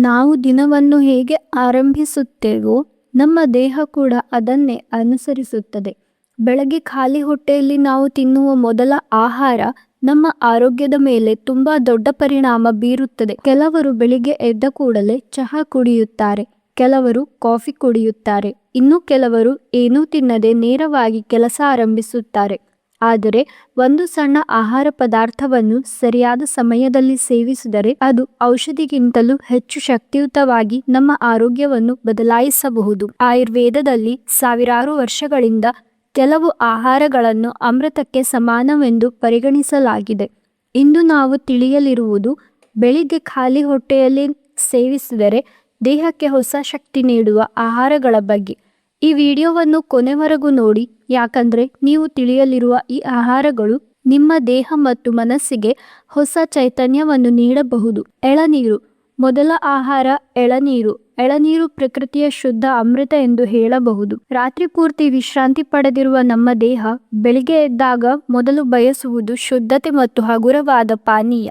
ನಾವು ದಿನವನ್ನು ಹೇಗೆ ಆರಂಭಿಸುತ್ತೇವೋ ನಮ್ಮ ದೇಹ ಕೂಡ ಅದನ್ನೇ ಅನುಸರಿಸುತ್ತದೆ. ಬೆಳಗ್ಗೆ ಖಾಲಿ ಹೊಟ್ಟೆಯಲ್ಲಿ ನಾವು ತಿನ್ನುವ ಮೊದಲ ಆಹಾರ ನಮ್ಮ ಆರೋಗ್ಯದ ಮೇಲೆ ತುಂಬಾ ದೊಡ್ಡ ಪರಿಣಾಮ ಬೀರುತ್ತದೆ. ಕೆಲವರು ಬೆಳಿಗ್ಗೆ ಎದ್ದ ಕೂಡಲೇ ಚಹಾ ಕುಡಿಯುತ್ತಾರೆ, ಕೆಲವರು ಕಾಫಿ ಕುಡಿಯುತ್ತಾರೆ, ಇನ್ನು ಕೆಲವರು ಏನೂ ತಿನ್ನದೆ ನೇರವಾಗಿ ಕೆಲಸ ಆರಂಭಿಸುತ್ತಾರೆ. ಆದರೆ ಒಂದು ಸಣ್ಣ ಆಹಾರ ಪದಾರ್ಥವನ್ನು ಸರಿಯಾದ ಸಮಯದಲ್ಲಿ ಸೇವಿಸಿದರೆ ಅದು ಔಷಧಿಗಿಂತಲೂ ಹೆಚ್ಚು ಶಕ್ತಿಯುತವಾಗಿ ನಮ್ಮ ಆರೋಗ್ಯವನ್ನು ಬದಲಾಯಿಸಬಹುದು. ಆಯುರ್ವೇದದಲ್ಲಿ ಸಾವಿರಾರು ವರ್ಷಗಳಿಂದ ಕೆಲವು ಆಹಾರಗಳನ್ನು ಅಮೃತಕ್ಕೆ ಸಮಾನವೆಂದು ಪರಿಗಣಿಸಲಾಗಿದೆ. ಇಂದು ನಾವು ತಿಳಿಯಲಿರುವುದು ಬೆಳಿಗ್ಗೆ ಖಾಲಿ ಹೊಟ್ಟೆಯಲ್ಲಿ ಸೇವಿಸಿದರೆ ದೇಹಕ್ಕೆ ಹೊಸ ಶಕ್ತಿ ನೀಡುವ ಆಹಾರಗಳ ಬಗ್ಗೆ. ಈ ವಿಡಿಯೋವನ್ನು ಕೊನೆವರೆಗೂ ನೋಡಿ, ಯಾಕಂದ್ರೆ ನೀವು ತಿಳಿಯಲಿರುವ ಈ ಆಹಾರಗಳು ನಿಮ್ಮ ದೇಹ ಮತ್ತು ಮನಸ್ಸಿಗೆ ಹೊಸ ಚೈತನ್ಯವನ್ನು ನೀಡಬಹುದು. ಎಳನೀರು. ಮೊದಲ ಆಹಾರ ಎಳನೀರು. ಎಳನೀರು ಪ್ರಕೃತಿಯ ಶುದ್ಧ ಅಮೃತ ಎಂದು ಹೇಳಬಹುದು. ರಾತ್ರಿ ಪೂರ್ತಿ ವಿಶ್ರಾಂತಿ ಪಡೆದಿರುವ ನಮ್ಮ ದೇಹ ಬೆಳಿಗ್ಗೆ ಎದ್ದಾಗ ಮೊದಲು ಬಯಸುವುದು ಶುದ್ಧತೆ ಮತ್ತು ಹಗುರವಾದ ಪಾನೀಯ.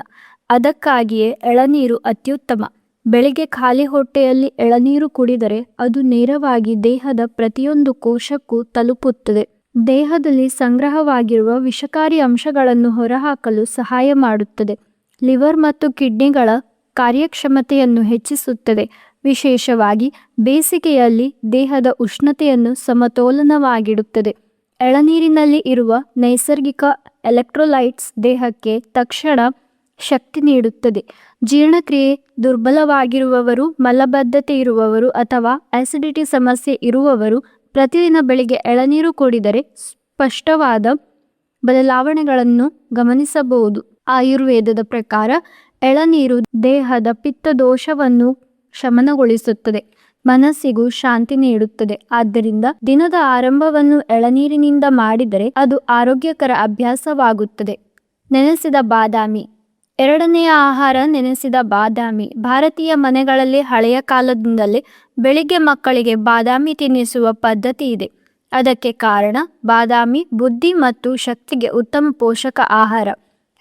ಅದಕ್ಕಾಗಿಯೇ ಎಳನೀರು ಅತ್ಯುತ್ತಮ. ಬೆಳಿಗ್ಗೆ ಖಾಲಿ ಹೊಟ್ಟೆಯಲ್ಲಿ ಎಳನೀರು ಕುಡಿದರೆ ಅದು ನೇರವಾಗಿ ದೇಹದ ಪ್ರತಿಯೊಂದು ಕೋಶಕ್ಕೂ ತಲುಪುತ್ತದೆ. ದೇಹದಲ್ಲಿ ಸಂಗ್ರಹವಾಗಿರುವ ವಿಷಕಾರಿ ಅಂಶಗಳನ್ನು ಹೊರಹಾಕಲು ಸಹಾಯ ಮಾಡುತ್ತದೆ. ಲಿವರ್ ಮತ್ತು ಕಿಡ್ನಿಗಳ ಕಾರ್ಯಕ್ಷಮತೆಯನ್ನು ಹೆಚ್ಚಿಸುತ್ತದೆ. ವಿಶೇಷವಾಗಿ ಬೇಸಿಗೆಯಲ್ಲಿ ದೇಹದ ಉಷ್ಣತೆಯನ್ನು ಸಮತೋಲನವಾಗಿಡುತ್ತದೆ. ಎಳನೀರಿನಲ್ಲಿ ಇರುವ ನೈಸರ್ಗಿಕ ಎಲೆಕ್ಟ್ರೋಲೈಟ್ಸ್ ದೇಹಕ್ಕೆ ತಕ್ಷಣ ಶಕ್ತಿ ನೀಡುತ್ತದೆ. ಜೀರ್ಣಕ್ರಿಯೆ ದುರ್ಬಲವಾಗಿರುವವರು, ಮಲಬದ್ಧತೆ ಇರುವವರು ಅಥವಾ ಆಸಿಡಿಟಿ ಸಮಸ್ಯೆ ಇರುವವರು ಪ್ರತಿದಿನ ಬೆಳಿಗ್ಗೆ ಎಳನೀರು ಕುಡಿದರೆ ಸ್ಪಷ್ಟವಾದ ಬದಲಾವಣೆಗಳನ್ನು ಗಮನಿಸಬಹುದು. ಆಯುರ್ವೇದದ ಪ್ರಕಾರ ಎಳನೀರು ದೇಹದ ಪಿತ್ತದೋಷವನ್ನು ಶಮನಗೊಳಿಸುತ್ತದೆ, ಮನಸ್ಸಿಗೂ ಶಾಂತಿ ನೀಡುತ್ತದೆ. ಆದ್ದರಿಂದ ದಿನದ ಆರಂಭವನ್ನು ಎಳನೀರಿನಿಂದ ಮಾಡಿದರೆ ಅದು ಆರೋಗ್ಯಕರ ಅಭ್ಯಾಸವಾಗುತ್ತದೆ. ನೆನೆಸಿದ ಬಾದಾಮಿ. ಎರಡನೆಯ ಆಹಾರ ನೆನೆಸಿದ ಬಾದಾಮಿ. ಭಾರತೀಯ ಮನೆಗಳಲ್ಲಿ ಹಳೆಯ ಕಾಲದಿಂದಲೇ ಬೆಳಿಗ್ಗೆ ಮಕ್ಕಳಿಗೆ ಬಾದಾಮಿ ತಿನ್ನಿಸುವ ಪದ್ಧತಿ ಇದೆ. ಅದಕ್ಕೆ ಕಾರಣ ಬಾದಾಮಿ ಬುದ್ಧಿ ಮತ್ತು ಶಕ್ತಿಗೆ ಉತ್ತಮ ಪೋಷಕ ಆಹಾರ.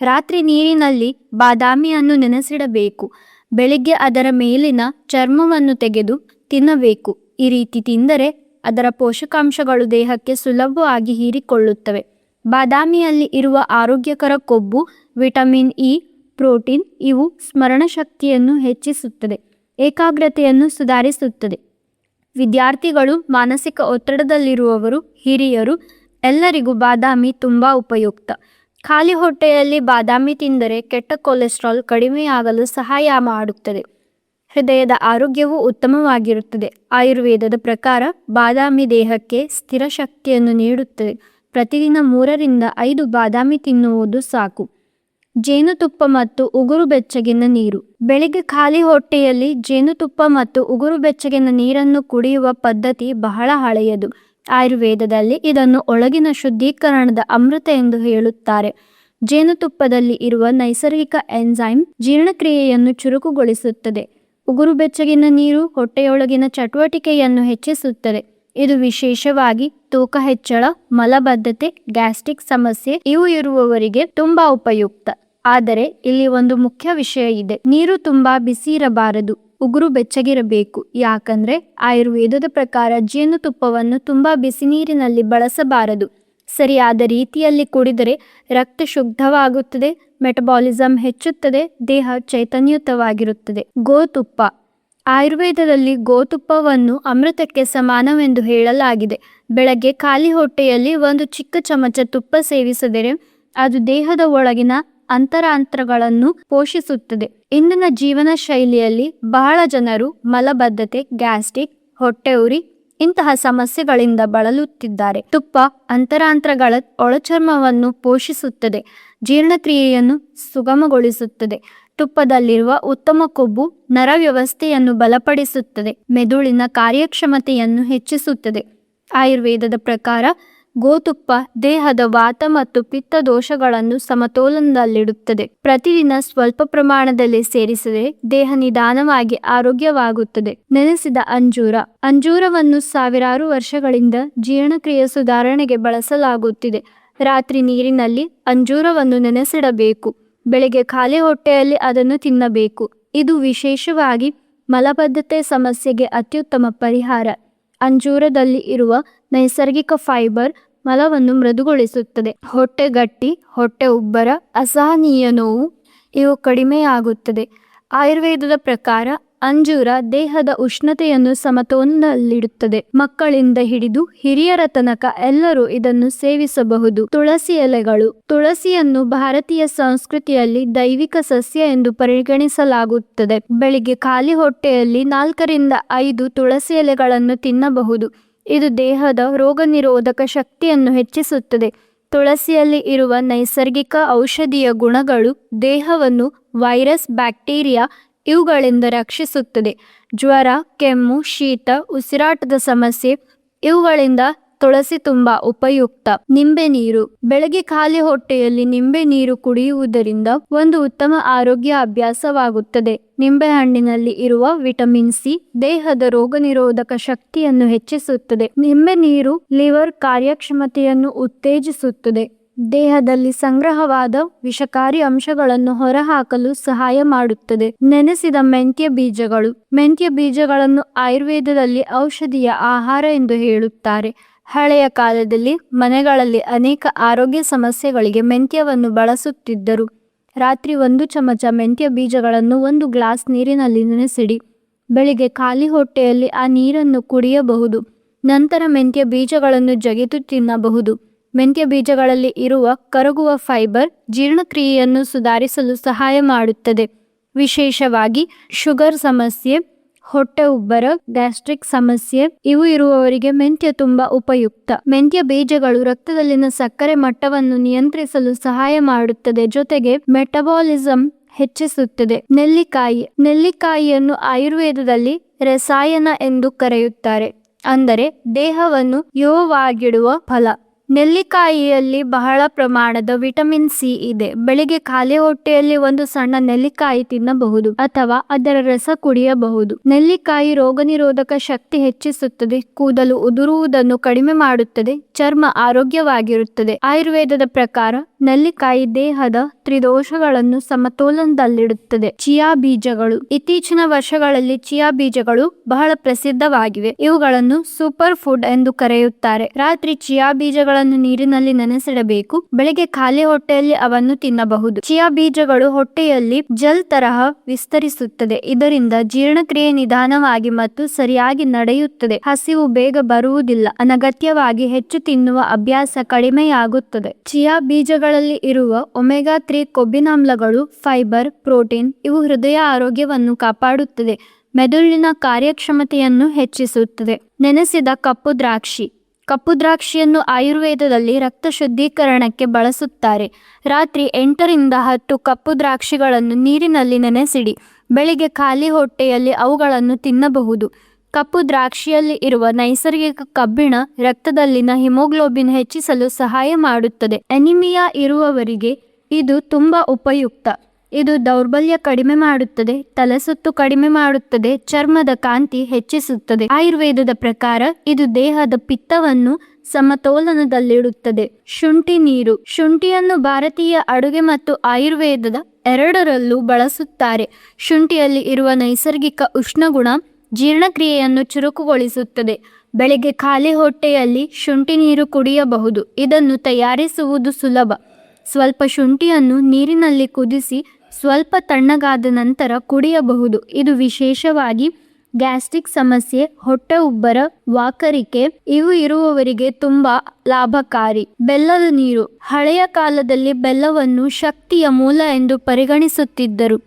ರಾತ್ರಿ ನೀರಿನಲ್ಲಿ ಬಾದಾಮಿಯನ್ನು ನೆನೆಸಿಡಬೇಕು. ಬೆಳಿಗ್ಗೆ ಅದರ ಮೇಲಿನ ಚರ್ಮವನ್ನು ತೆಗೆದು ತಿನ್ನಬೇಕು. ಈ ರೀತಿ ತಿಂದರೆ ಅದರ ಪೋಷಕಾಂಶಗಳು ದೇಹಕ್ಕೆ ಸುಲಭವಾಗಿ ಹೀರಿಕೊಳ್ಳುತ್ತವೆ. ಬಾದಾಮಿಯಲ್ಲಿ ಇರುವ ಆರೋಗ್ಯಕರ ಕೊಬ್ಬು, ವಿಟಮಿನ್ ಇ, ಪ್ರೋಟೀನ್ ಇವು ಸ್ಮರಣ ಶಕ್ತಿಯನ್ನು ಹೆಚ್ಚಿಸುತ್ತದೆ, ಏಕಾಗ್ರತೆಯನ್ನು ಸುಧಾರಿಸುತ್ತದೆ. ವಿದ್ಯಾರ್ಥಿಗಳು, ಮಾನಸಿಕ ಒತ್ತಡದಲ್ಲಿರುವವರು, ಹಿರಿಯರು ಎಲ್ಲರಿಗೂ ಬಾದಾಮಿ ತುಂಬಾ ಉಪಯುಕ್ತ. ಖಾಲಿ ಹೊಟ್ಟೆಯಲ್ಲಿ ಬಾದಾಮಿ ತಿಂದರೆ ಕೆಟ್ಟ ಕೊಲೆಸ್ಟ್ರಾಲ್ ಕಡಿಮೆಯಾಗಲು ಸಹಾಯ ಮಾಡುತ್ತದೆ. ಹೃದಯದ ಆರೋಗ್ಯವು ಉತ್ತಮವಾಗಿರುತ್ತದೆ. ಆಯುರ್ವೇದದ ಪ್ರಕಾರ ಬಾದಾಮಿ ದೇಹಕ್ಕೆ ಸ್ಥಿರ ಶಕ್ತಿಯನ್ನು ನೀಡುತ್ತದೆ. ಪ್ರತಿದಿನ 3-5 ಬಾದಾಮಿ ತಿನ್ನುವುದು ಸಾಕು. ಜೇನುತುಪ್ಪ ಮತ್ತು ಉಗುರು ಬೆಚ್ಚಗಿನ ನೀರು. ಬೆಳಿಗ್ಗೆ ಖಾಲಿ ಹೊಟ್ಟೆಯಲ್ಲಿ ಜೇನುತುಪ್ಪ ಮತ್ತು ಉಗುರು ಬೆಚ್ಚಗಿನ ನೀರನ್ನು ಕುಡಿಯುವ ಪದ್ಧತಿ ಬಹಳ ಹಳೆಯದು. ಆಯುರ್ವೇದದಲ್ಲಿ ಇದನ್ನು ಒಳಗಿನ ಶುದ್ಧೀಕರಣದ ಅಮೃತ ಎಂದು ಹೇಳುತ್ತಾರೆ. ಜೇನುತುಪ್ಪದಲ್ಲಿ ಇರುವ ನೈಸರ್ಗಿಕ ಎನ್ಸೈಮ್ ಜೀರ್ಣಕ್ರಿಯೆಯನ್ನು ಚುರುಕುಗೊಳಿಸುತ್ತದೆ. ಉಗುರು ಬೆಚ್ಚಗಿನ ನೀರು ಹೊಟ್ಟೆಯೊಳಗಿನ ಚಟುವಟಿಕೆಯನ್ನು ಹೆಚ್ಚಿಸುತ್ತದೆ. ಇದು ವಿಶೇಷವಾಗಿ ತೂಕ ಹೆಚ್ಚಳ, ಮಲಬದ್ಧತೆ, ಗ್ಯಾಸ್ಟ್ರಿಕ್ ಸಮಸ್ಯೆ ಇವು ಇರುವವರಿಗೆ ತುಂಬಾ ಉಪಯುಕ್ತ. ಆದರೆ ಇಲ್ಲಿ ಒಂದು ಮುಖ್ಯ ವಿಷಯ ಇದೆ. ನೀರು ತುಂಬಾ ಬಿಸಿ ಇರಬಾರದು, ಉಗುರು ಬೆಚ್ಚಗಿರಬೇಕು. ಯಾಕಂದ್ರೆ ಆಯುರ್ವೇದದ ಪ್ರಕಾರ ಜೇನುತುಪ್ಪವನ್ನು ತುಂಬಾ ಬಿಸಿ ನೀರಿನಲ್ಲಿ ಬಳಸಬಾರದು. ಸರಿಯಾದ ರೀತಿಯಲ್ಲಿ ಕುಡಿದರೆ ರಕ್ತ ಶುದ್ಧವಾಗುತ್ತದೆ, ಮೆಟಬಾಲಿಸಂ ಹೆಚ್ಚುತ್ತದೆ, ದೇಹ ಚೈತನ್ಯಯುತವಾಗಿರುತ್ತದೆ. ಗೋತುಪ್ಪ. ಆಯುರ್ವೇದದಲ್ಲಿ ಗೋತುಪ್ಪವನ್ನು ಅಮೃತಕ್ಕೆ ಸಮಾನವೆಂದು ಹೇಳಲಾಗಿದೆ. ಬೆಳಗ್ಗೆ ಖಾಲಿ ಹೊಟ್ಟೆಯಲ್ಲಿ ಒಂದು ಚಿಕ್ಕ ಚಮಚ ತುಪ್ಪ ಸೇವಿಸಿದರೆ ಅದು ದೇಹದ ಒಳಗಿನ ಅಂತರಾಂತ್ರಗಳನ್ನು ಪೋಷಿಸುತ್ತದೆ. ಇಂದಿನ ಜೀವನ ಶೈಲಿಯಲ್ಲಿ ಬಹಳ ಜನರು ಮಲಬದ್ಧತೆ, ಗ್ಯಾಸ್ಟ್ರಿಕ್, ಹೊಟ್ಟೆ ಉರಿ ಇಂತಹ ಸಮಸ್ಯೆಗಳಿಂದ ಬಳಲುತ್ತಿದ್ದಾರೆ. ತುಪ್ಪ ಅಂತರಾಂತ್ರಗಳ ಒಳಚರ್ಮವನ್ನು ಪೋಷಿಸುತ್ತದೆ, ಜೀರ್ಣಕ್ರಿಯೆಯನ್ನು ಸುಗಮಗೊಳಿಸುತ್ತದೆ. ತುಪ್ಪದಲ್ಲಿರುವ ಉತ್ತಮ ಕೊಬ್ಬು ನರ ವ್ಯವಸ್ಥೆಯನ್ನು ಬಲಪಡಿಸುತ್ತದೆ, ಮೆದುಳಿನ ಕಾರ್ಯಕ್ಷಮತೆಯನ್ನು ಹೆಚ್ಚಿಸುತ್ತದೆ. ಆಯುರ್ವೇದದ ಪ್ರಕಾರ ಗೋತುಪ್ಪ ದೇಹದ ವಾತ ಮತ್ತು ಪಿತ್ತ ದೋಷಗಳನ್ನು ಸಮತೋಲನದಲ್ಲಿಡುತ್ತದೆ. ಪ್ರತಿದಿನ ಸ್ವಲ್ಪ ಪ್ರಮಾಣದಲ್ಲಿ ಸೇರಿಸಿದರೆ ದೇಹ ನಿಧಾನವಾಗಿ ಆರೋಗ್ಯವಾಗುತ್ತದೆ. ನೆನೆಸಿದ ಅಂಜೂರ. ಅಂಜೂರವನ್ನು ಸಾವಿರಾರು ವರ್ಷಗಳಿಂದ ಜೀರ್ಣಕ್ರಿಯೆ ಸುಧಾರಣೆಗೆ ಬಳಸಲಾಗುತ್ತಿದೆ. ರಾತ್ರಿ ನೀರಿನಲ್ಲಿ ಅಂಜೂರವನ್ನು ನೆನೆಸಿಡಬೇಕು. ಬೆಳಿಗ್ಗೆ ಖಾಲಿ ಹೊಟ್ಟೆಯಲ್ಲಿ ಅದನ್ನು ತಿನ್ನಬೇಕು. ಇದು ವಿಶೇಷವಾಗಿ ಮಲಬದ್ಧತೆ ಸಮಸ್ಯೆಗೆ ಅತ್ಯುತ್ತಮ ಪರಿಹಾರ. ಅಂಜೂರದಲ್ಲಿ ಇರುವ ನೈಸರ್ಗಿಕ ಫೈಬರ್ ಮಲವನ್ನು ಮೃದುಗೊಳಿಸುತ್ತದೆ. ಹೊಟ್ಟೆ ಗಟ್ಟಿ, ಹೊಟ್ಟೆ ಉಬ್ಬರ, ಅಸಹನೀಯ ನೋವು ಇವು ಕಡಿಮೆಯಾಗುತ್ತದೆ. ಆಯುರ್ವೇದದ ಪ್ರಕಾರ ಅಂಜೂರ ದೇಹದ ಉಷ್ಣತೆಯನ್ನು ಸಮತೋಲನದಲ್ಲಿಡುತ್ತದೆ. ಮಕ್ಕಳಿಂದ ಹಿಡಿದು ಹಿರಿಯರ ತನಕ ಎಲ್ಲರೂ ಇದನ್ನು ಸೇವಿಸಬಹುದು. ತುಳಸಿ ಎಲೆಗಳು. ತುಳಸಿಯನ್ನು ಭಾರತೀಯ ಸಂಸ್ಕೃತಿಯಲ್ಲಿ ದೈವಿಕ ಸಸ್ಯ ಎಂದು ಪರಿಗಣಿಸಲಾಗುತ್ತದೆ. ಬೆಳಿಗ್ಗೆ ಖಾಲಿ ಹೊಟ್ಟೆಯಲ್ಲಿ 4 ರಿಂದ 5 ತುಳಸಿ ಎಲೆಗಳನ್ನು ತಿನ್ನಬಹುದು. ಇದು ದೇಹದ ರೋಗ ನಿರೋಧಕ ಶಕ್ತಿಯನ್ನು ಹೆಚ್ಚಿಸುತ್ತದೆ. ತುಳಸಿಯಲ್ಲಿ ಇರುವ ನೈಸರ್ಗಿಕ ಔಷಧೀಯ ಗುಣಗಳು ದೇಹವನ್ನು ವೈರಸ್, ಬ್ಯಾಕ್ಟೀರಿಯಾ ಇವುಗಳಿಂದ ರಕ್ಷಿಸುತ್ತದೆ. ಜ್ವರ, ಕೆಮ್ಮು, ಶೀತ, ಉಸಿರಾಟದ ಸಮಸ್ಯೆ ಇವುಗಳಿಂದ ತುಳಸಿ ತುಂಬಾ ಉಪಯುಕ್ತ. ನಿಂಬೆ ನೀರು. ಬೆಳಗ್ಗೆ ಖಾಲಿ ಹೊಟ್ಟೆಯಲ್ಲಿ ನಿಂಬೆ ನೀರು ಕುಡಿಯುವುದರಿಂದ ಒಂದು ಉತ್ತಮ ಆರೋಗ್ಯ ಅಭ್ಯಾಸವಾಗುತ್ತದೆ. ನಿಂಬೆಹಣ್ಣಿನಲ್ಲಿ ಇರುವ ವಿಟಮಿನ್ ಸಿ ದೇಹದ ರೋಗ ನಿರೋಧಕ ಶಕ್ತಿಯನ್ನು ಹೆಚ್ಚಿಸುತ್ತದೆ. ನಿಂಬೆ ನೀರು ಲಿವರ್ ಕಾರ್ಯಕ್ಷಮತೆಯನ್ನು ಉತ್ತೇಜಿಸುತ್ತದೆ. ದೇಹದಲ್ಲಿ ಸಂಗ್ರಹವಾದ ವಿಷಕಾರಿ ಅಂಶಗಳನ್ನು ಹೊರಹಾಕಲು ಸಹಾಯ ಮಾಡುತ್ತದೆ. ನೆನೆಸಿದ ಮೆಂತ್ಯ ಬೀಜಗಳು. ಮೆಂತ್ಯ ಬೀಜಗಳನ್ನು ಆಯುರ್ವೇದದಲ್ಲಿ ಔಷಧೀಯ ಆಹಾರ ಎಂದು ಹೇಳುತ್ತಾರೆ. ಹಳೆಯ ಕಾಲದಲ್ಲಿ ಮನೆಗಳಲ್ಲಿ ಅನೇಕ ಆರೋಗ್ಯ ಸಮಸ್ಯೆಗಳಿಗೆ ಮೆಂತ್ಯವನ್ನು ಬಳಸುತ್ತಿದ್ದರು. ರಾತ್ರಿ 1 ಚಮಚ ಮೆಂತ್ಯ ಬೀಜಗಳನ್ನು 1 ಗ್ಲಾಸ್ ನೀರಿನಲ್ಲಿ ನೆನೆಸಿಡಿ. ಬೆಳಿಗ್ಗೆ ಖಾಲಿ ಹೊಟ್ಟೆಯಲ್ಲಿ ಆ ನೀರನ್ನು ಕುಡಿಯಬಹುದು. ನಂತರ ಮೆಂತ್ಯ ಬೀಜಗಳನ್ನು ಜಗಿದು ತಿನ್ನಬಹುದು. ಮೆಂತ್ಯ ಬೀಜಗಳಲ್ಲಿ ಇರುವ ಕರಗುವ ಫೈಬರ್ ಜೀರ್ಣಕ್ರಿಯೆಯನ್ನು ಸುಧಾರಿಸಲು ಸಹಾಯ ಮಾಡುತ್ತದೆ. ವಿಶೇಷವಾಗಿ ಶುಗರ್ ಸಮಸ್ಯೆ, ಹೊಟ್ಟೆ ಉಬ್ಬರ, ಗ್ಯಾಸ್ಟ್ರಿಕ್ ಸಮಸ್ಯೆ ಇವು ಇರುವವರಿಗೆ ಮೆಂತ್ಯ ತುಂಬಾ ಉಪಯುಕ್ತ. ಮೆಂತ್ಯ ಬೀಜಗಳು ರಕ್ತದಲ್ಲಿನ ಸಕ್ಕರೆ ಮಟ್ಟವನ್ನು ನಿಯಂತ್ರಿಸಲು ಸಹಾಯ ಮಾಡುತ್ತದೆ. ಜೊತೆಗೆ ಮೆಟಬಾಲಿಸಂ ಹೆಚ್ಚಿಸುತ್ತದೆ. ನೆಲ್ಲಿಕಾಯಿ. ನೆಲ್ಲಿಕಾಯಿಯನ್ನು ಆಯುರ್ವೇದದಲ್ಲಿ ರಸಾಯನ ಎಂದು ಕರೆಯುತ್ತಾರೆ. ಅಂದರೆ ದೇಹವನ್ನು ಯುವವಾಗಿಡುವ ಫಲ. ನೆಲ್ಲಿಕಾಯಿಯಲ್ಲಿ ಬಹಳ ಪ್ರಮಾಣದ ವಿಟಮಿನ್ ಸಿ ಇದೆ. ಬೆಳಿಗ್ಗೆ ಖಾಲಿ ಹೊಟ್ಟೆಯಲ್ಲಿ 1 ಸಣ್ಣ ನೆಲ್ಲಿಕಾಯಿ ತಿನ್ನಬಹುದು ಅಥವಾ ಅದರ ರಸ ಕುಡಿಯಬಹುದು. ನೆಲ್ಲಿಕಾಯಿ ರೋಗ ನಿರೋಧಕ ಶಕ್ತಿ ಹೆಚ್ಚಿಸುತ್ತದೆ. ಕೂದಲು ಉದುರುವುದನ್ನು ಕಡಿಮೆ ಮಾಡುತ್ತದೆ. ಚರ್ಮ ಆರೋಗ್ಯವಾಗಿರುತ್ತದೆ. ಆಯುರ್ವೇದದ ಪ್ರಕಾರ ನೆಲ್ಲಿಕಾಯಿ ದೇಹದ ತ್ರಿದೋಷಗಳನ್ನು ಸಮತೋಲನದಲ್ಲಿಡುತ್ತದೆ. ಚಿಯಾ ಬೀಜಗಳು. ಇತ್ತೀಚಿನ ವರ್ಷಗಳಲ್ಲಿ ಚಿಯಾ ಬೀಜಗಳು ಬಹಳ ಪ್ರಸಿದ್ಧವಾಗಿವೆ. ಇವುಗಳನ್ನು ಸೂಪರ್ ಫುಡ್ ಎಂದು ಕರೆಯುತ್ತಾರೆ. ರಾತ್ರಿ ಚಿಯಾ ಬೀಜಗಳನ್ನು ನೀರಿನಲ್ಲಿ ನೆನೆಸಿಡಬೇಕು. ಬೆಳಿಗ್ಗೆ ಖಾಲಿ ಹೊಟ್ಟೆಯಲ್ಲಿ ಅವನ್ನು ತಿನ್ನಬಹುದು. ಚಿಯಾ ಬೀಜಗಳು ಹೊಟ್ಟೆಯಲ್ಲಿ ಜೆಲ್ ತರಹ ವಿಸ್ತರಿಸುತ್ತದೆ. ಇದರಿಂದ ಜೀರ್ಣಕ್ರಿಯೆ ನಿಧಾನವಾಗಿ ಮತ್ತು ಸರಿಯಾಗಿ ನಡೆಯುತ್ತದೆ. ಹಸಿವು ಬೇಗ ಬರುವುದಿಲ್ಲ. ಅನಗತ್ಯವಾಗಿ ಹೆಚ್ಚು ತಿನ್ನುವ ಅಭ್ಯಾಸ ಕಡಿಮೆಯಾಗುತ್ತದೆ. ಚಿಯಾ ಬೀಜಗಳಲ್ಲಿ ಇರುವ ಒಮೆಗಾ 3 ಕೊಬ್ಬಿನಾಮ್ಲಗಳು, ಫೈಬರ್, ಪ್ರೋಟೀನ್ ಇವು ಹೃದಯ ಆರೋಗ್ಯವನ್ನು ಕಾಪಾಡುತ್ತದೆ. ಮೆದುಳಿನ ಕಾರ್ಯಕ್ಷಮತೆಯನ್ನು ಹೆಚ್ಚಿಸುತ್ತದೆ. ನೆನೆಸಿದ ಕಪ್ಪು ದ್ರಾಕ್ಷಿ. ಕಪ್ಪು ದ್ರಾಕ್ಷಿಯನ್ನು ಆಯುರ್ವೇದದಲ್ಲಿ ರಕ್ತ ಶುದ್ಧೀಕರಣಕ್ಕೆ ಬಳಸುತ್ತಾರೆ. ರಾತ್ರಿ 8 ರಿಂದ 10 ಕಪ್ಪು ದ್ರಾಕ್ಷಿಗಳನ್ನು ನೀರಿನಲ್ಲಿ ನೆನೆಸಿಡಿ. ಬೆಳಿಗ್ಗೆ ಖಾಲಿ ಹೊಟ್ಟೆಯಲ್ಲಿ ಅವುಗಳನ್ನು ತಿನ್ನಬಹುದು. ಕಪ್ಪು ದ್ರಾಕ್ಷಿಯಲ್ಲಿ ಇರುವ ನೈಸರ್ಗಿಕ ಕಬ್ಬಿಣ ರಕ್ತದಲ್ಲಿನ ಹಿಮೋಗ್ಲೋಬಿನ್ ಹೆಚ್ಚಿಸಲು ಸಹಾಯ ಮಾಡುತ್ತದೆ. ಅನಿಮಿಯಾ ಇರುವವರಿಗೆ ಇದು ತುಂಬಾ ಉಪಯುಕ್ತ. ಇದು ದೌರ್ಬಲ್ಯ ಕಡಿಮೆ ಮಾಡುತ್ತದೆ, ತಲೆಸುತ್ತು ಕಡಿಮೆ ಮಾಡುತ್ತದೆ, ಚರ್ಮದ ಕಾಂತಿ ಹೆಚ್ಚಿಸುತ್ತದೆ. ಆಯುರ್ವೇದದ ಪ್ರಕಾರ ಇದು ದೇಹದ ಪಿತ್ತವನ್ನು ಸಮತೋಲನದಲ್ಲಿಡುತ್ತದೆ. ಶುಂಠಿ ನೀರು. ಶುಂಠಿಯನ್ನು ಭಾರತೀಯ ಅಡುಗೆ ಮತ್ತು ಆಯುರ್ವೇದದ ಎರಡರಲ್ಲೂ ಬಳಸುತ್ತಾರೆ. ಶುಂಠಿಯಲ್ಲಿ ಇರುವ ನೈಸರ್ಗಿಕ ಉಷ್ಣಗುಣ ಜೀರ್ಣಕ್ರಿಯೆಯನ್ನು ಚುರುಕುಗೊಳಿಸುತ್ತದೆ. ಬೆಳಿಗ್ಗೆ ಖಾಲಿ ಹೊಟ್ಟೆಯಲ್ಲಿ ಶುಂಠಿ ನೀರು ಕುಡಿಯಬಹುದು. ಇದನ್ನು ತಯಾರಿಸುವುದು ಸುಲಭ. ಸ್ವಲ್ಪ ಶುಂಠಿಯನ್ನು ನೀರಿನಲ್ಲಿ ಕುದಿಸಿ ಸ್ವಲ್ಪ ತಣ್ಣಗಾದ ನಂತರ ಕುಡಿಯಬಹುದು. ಇದು ವಿಶೇಷವಾಗಿ ಗ್ಯಾಸ್ಟ್ರಿಕ್ ಸಮಸ್ಯೆ, ಹೊಟ್ಟೆ ಉಬ್ಬರ, ವಾಕರಿಕೆ ಇವು ಇರುವವರಿಗೆ ತುಂಬಾ ಲಾಭಕಾರಿ. ಬೆಲ್ಲದ ನೀರು. ಹಳೆಯ ಕಾಲದಲ್ಲಿ ಬೆಲ್ಲವನ್ನು ಶಕ್ತಿಯ ಮೂಲ ಎಂದು ಪರಿಗಣಿಸುತ್ತಿದ್ದರು.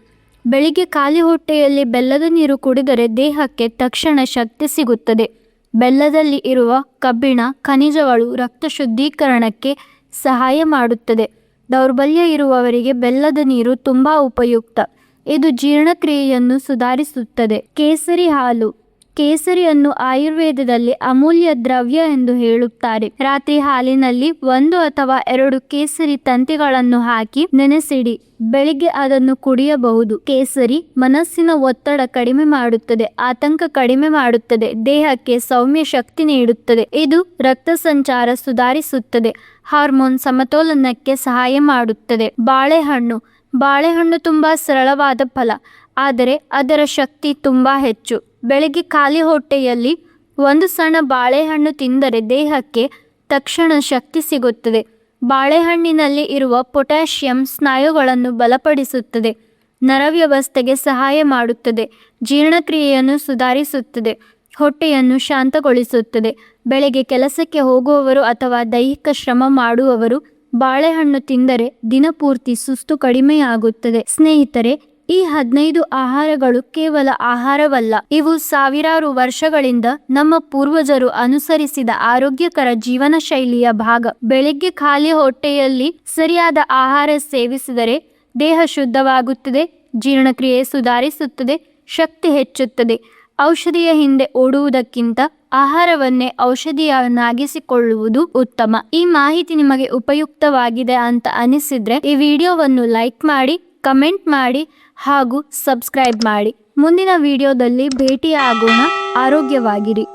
ಬೆಳಿಗ್ಗೆ ಖಾಲಿ ಹೊಟ್ಟೆಯಲ್ಲಿ ಬೆಲ್ಲದ ನೀರು ಕುಡಿದರೆ ದೇಹಕ್ಕೆ ತಕ್ಷಣ ಶಕ್ತಿ ಸಿಗುತ್ತದೆ. ಬೆಲ್ಲದಲ್ಲಿ ಇರುವ ಕಬ್ಬಿಣ, ಖನಿಜಗಳು ರಕ್ತ ಶುದ್ಧೀಕರಣಕ್ಕೆ ಸಹಾಯ ಮಾಡುತ್ತದೆ. ದೌರ್ಬಲ್ಯ ಇರುವವರಿಗೆ ಬೆಲ್ಲದ ನೀರು ತುಂಬಾ ಉಪಯುಕ್ತ. ಇದು ಜೀರ್ಣಕ್ರಿಯೆಯನ್ನು ಸುಧಾರಿಸುತ್ತದೆ. ಕೇಸರಿ ಹಾಲು. ಕೇಸರಿಯನ್ನು ಆಯುರ್ವೇದದಲ್ಲಿ ಅಮೂಲ್ಯ ದ್ರವ್ಯ ಎಂದು ಹೇಳುತ್ತಾರೆ. ರಾತ್ರಿ ಹಾಲಿನಲ್ಲಿ 1 ಅಥವಾ 2 ಕೇಸರಿ ತಂತಿಗಳನ್ನು ಹಾಕಿ ನೆನೆಸಿಡಿ. ಬೆಳಿಗ್ಗೆ ಅದನ್ನು ಕುಡಿಯಬಹುದು. ಕೇಸರಿ ಮನಸ್ಸಿನ ಒತ್ತಡ ಕಡಿಮೆ ಮಾಡುತ್ತದೆ, ಆತಂಕ ಕಡಿಮೆ ಮಾಡುತ್ತದೆ, ದೇಹಕ್ಕೆ ಸೌಮ್ಯ ಶಕ್ತಿ ನೀಡುತ್ತದೆ. ಇದು ರಕ್ತ ಸಂಚಾರ ಸುಧಾರಿಸುತ್ತದೆ, ಹಾರ್ಮೋನ್ ಸಮತೋಲನಕ್ಕೆ ಸಹಾಯ ಮಾಡುತ್ತದೆ. ಬಾಳೆಹಣ್ಣು. ಬಾಳೆಹಣ್ಣು ತುಂಬಾ ಸರಳವಾದ ಫಲ. ಆದರೆ ಅದರ ಶಕ್ತಿ ತುಂಬ ಹೆಚ್ಚು. ಬೆಳಗ್ಗೆ ಖಾಲಿ ಹೊಟ್ಟೆಯಲ್ಲಿ ಒಂದು ಸಣ್ಣ ಬಾಳೆಹಣ್ಣು ತಿಂದರೆ ದೇಹಕ್ಕೆ ತಕ್ಷಣ ಶಕ್ತಿ ಸಿಗುತ್ತದೆ. ಬಾಳೆಹಣ್ಣಿನಲ್ಲಿ ಇರುವ ಪೊಟ್ಯಾಷಿಯಂ ಸ್ನಾಯುಗಳನ್ನು ಬಲಪಡಿಸುತ್ತದೆ, ನರವ್ಯವಸ್ಥೆಗೆ ಸಹಾಯ ಮಾಡುತ್ತದೆ, ಜೀರ್ಣಕ್ರಿಯೆಯನ್ನು ಸುಧಾರಿಸುತ್ತದೆ, ಹೊಟ್ಟೆಯನ್ನು ಶಾಂತಗೊಳಿಸುತ್ತದೆ. ಬೆಳಗ್ಗೆ ಕೆಲಸಕ್ಕೆ ಹೋಗುವವರು ಅಥವಾ ದೈಹಿಕ ಶ್ರಮ ಮಾಡುವವರು ಬಾಳೆಹಣ್ಣು ತಿಂದರೆ ದಿನಪೂರ್ತಿ ಸುಸ್ತು ಕಡಿಮೆಯಾಗುತ್ತದೆ. ಸ್ನೇಹಿತರೆ, ಈ 15 ಆಹಾರಗಳು ಕೇವಲ ಆಹಾರವಲ್ಲ, ಇವು ಸಾವಿರಾರು ವರ್ಷಗಳಿಂದ ನಮ್ಮ ಪೂರ್ವಜರು ಅನುಸರಿಸಿದ ಆರೋಗ್ಯಕರ ಜೀವನ ಶೈಲಿಯ ಭಾಗ. ಬೆಳಗ್ಗೆ ಖಾಲಿ ಹೊಟ್ಟೆಯಲ್ಲಿ ಸರಿಯಾದ ಆಹಾರ ಸೇವಿಸಿದರೆ ದೇಹ ಶುದ್ಧವಾಗುತ್ತದೆ, ಜೀರ್ಣಕ್ರಿಯೆ ಸುಧಾರಿಸುತ್ತದೆ, ಶಕ್ತಿ ಹೆಚ್ಚುತ್ತದೆ. ಔಷಧಿಯ ಹಿಂದೆ ಓಡುವುದಕ್ಕಿಂತ ಆಹಾರವನ್ನೇ ಔಷಧಿಯನ್ನಾಗಿಸಿಕೊಳ್ಳುವುದು ಉತ್ತಮ. ಈ ಮಾಹಿತಿ ನಿಮಗೆ ಉಪಯುಕ್ತವಾಗಿದೆ ಅಂತ ಅನಿಸಿದ್ರೆ ಈ ವಿಡಿಯೋವನ್ನು ಲೈಕ್ ಮಾಡಿ, ಕಮೆಂಟ್ ಮಾಡಿ ಹಾಗೂ ಸಬ್ಸ್ಕ್ರೈಬ್ ಮಾಡಿ. ಮುಂದಿನ ವಿಡಿಯೋದಲ್ಲಿ ಭೇಟಿಯಾಗೋಣ. ಆರೋಗ್ಯವಾಗಿರಿ.